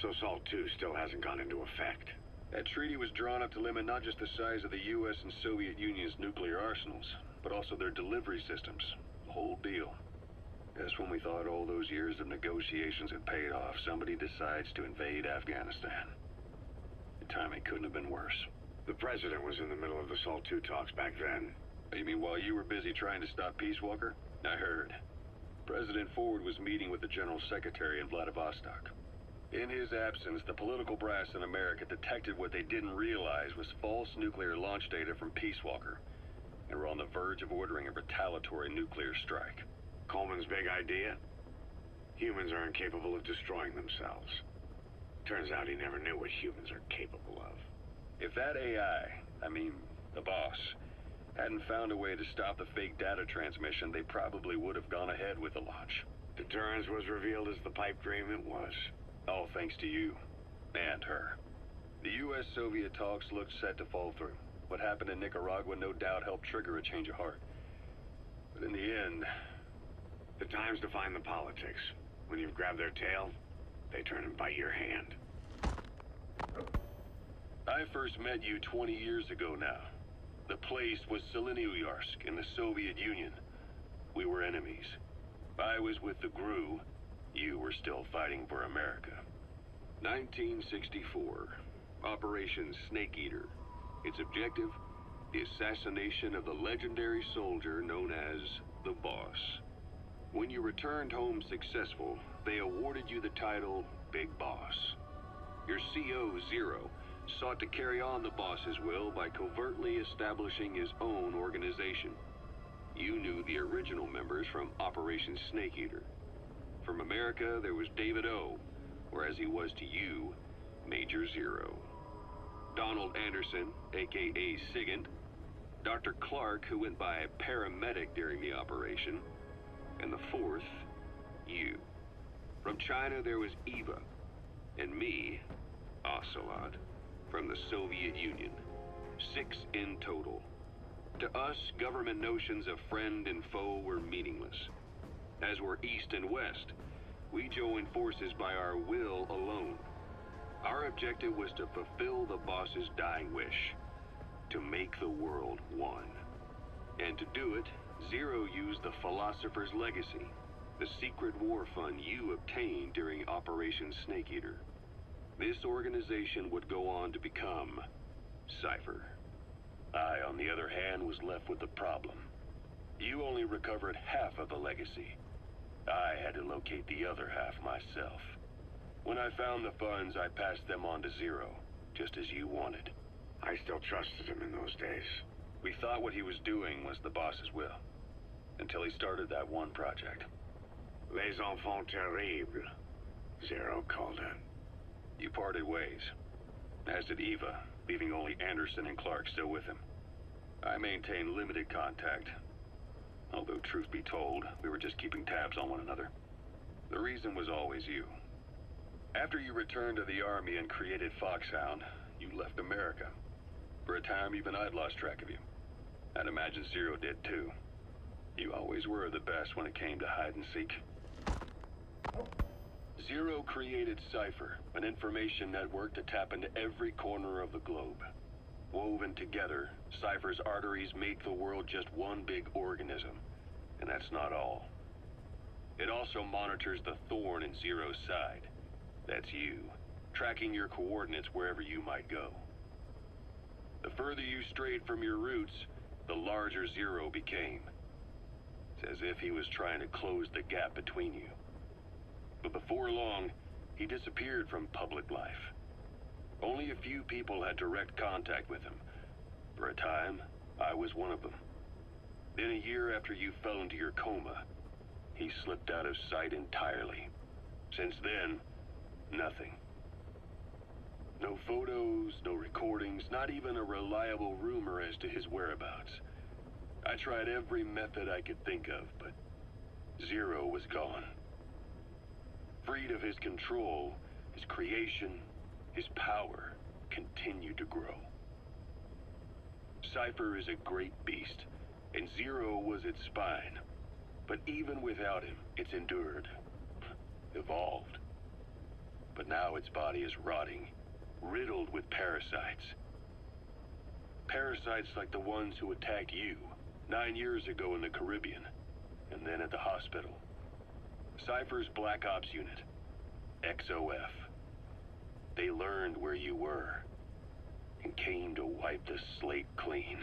So SALT II still hasn't gone into effect. That treaty was drawn up to limit not just the size of the U.S. and Soviet Union's nuclear arsenals, but also their delivery systems. The whole deal. Just when we thought all those years of negotiations had paid off, somebody decides to invade Afghanistan. The timing couldn't have been worse. The president was in the middle of the SALT II talks back then. You mean while you were busy trying to stop Peace Walker? I heard. President Ford was meeting with the General Secretary in Vladivostok. In his absence, the political brass in America detected what they didn't realize was false nuclear launch data from Peace Walker, and were on the verge of ordering a retaliatory nuclear strike. Coleman's big idea? Humans are incapable of destroying themselves. Turns out he never knew what humans are capable of. If that AI, the boss, hadn't found a way to stop the fake data transmission, they probably would have gone ahead with the launch. Deterrence was revealed as the pipe dream it was. All thanks to you. And her. The U.S.-Soviet talks looked set to fall through. What happened in Nicaragua no doubt helped trigger a change of heart. But in the end... The time's define the politics. When you've grabbed their tail, they turn and bite your hand. I first met you 20 years ago now. The place was Selenouyarsk in the Soviet Union. We were enemies. I was with the GRU. You were still fighting for America. 1964. Operation Snake Eater. Its objective? The assassination of the legendary soldier known as the Boss. When you returned home successful, they awarded you the title Big Boss. Your CO, Zero, sought to carry on the boss's will by covertly establishing his own organization. You knew the original members from Operation Snake Eater. From America, there was David O, or as he was to you, Major Zero. Donald Anderson, aka Sigint, Dr. Clark, who went by paramedic during the operation, and the fourth, you. From China, there was Eva, and me, Ocelot, from the Soviet Union. 6 in total. To us, government notions of friend and foe were meaningless. As were East and West, we joined forces by our will alone. Our objective was to fulfill the boss's dying wish, to make the world one. And to do it, Zero used the Philosopher's Legacy, the secret war fund you obtained during Operation Snake Eater. This organization would go on to become Cypher. I, on the other hand, was left with the problem. You only recovered half of the legacy. I had to locate the other half myself. When I found the funds, I passed them on to Zero, just as you wanted. I still trusted him in those days. We thought what he was doing was the boss's will, until he started that one project. Les enfants terribles, Zero called it. You parted ways, as did Eva, leaving only Anderson and Clark still with him. I maintained limited contact, although truth be told, we were just keeping tabs on one another. The reason was always you. After you returned to the Army and created Foxhound, you left America. For a time, even I'd lost track of you. I'd imagine Zero did too. You always were the best when it came to hide and seek. Zero created Cypher, an information network to tap into every corner of the globe. Woven together, Cypher's arteries make the world just one big organism. And that's not all. It also monitors the thorn in Zero's side. That's you, tracking your coordinates wherever you might go. The further you strayed from your roots, the larger Zero became. It's as if he was trying to close the gap between you. But before long, he disappeared from public life. Only a few people had direct contact with him. For a time, I was one of them. Then a year after you fell into your coma, he slipped out of sight entirely. Since then, nothing. No photos, no recordings, not even a reliable rumor as to his whereabouts. I tried every method I could think of, but Zero was gone. Freed of his control, his creation, his power continued to grow. Cypher is a great beast, and Zero was its spine. But even without him, it's endured, evolved. But now how its body is rotting, riddled with parasites. Parasites like the ones who attacked you 9 years ago in the Caribbean, and then at the hospital. Cypher's Black Ops Unit, XOF. They learned where you were, and came to wipe the slate clean.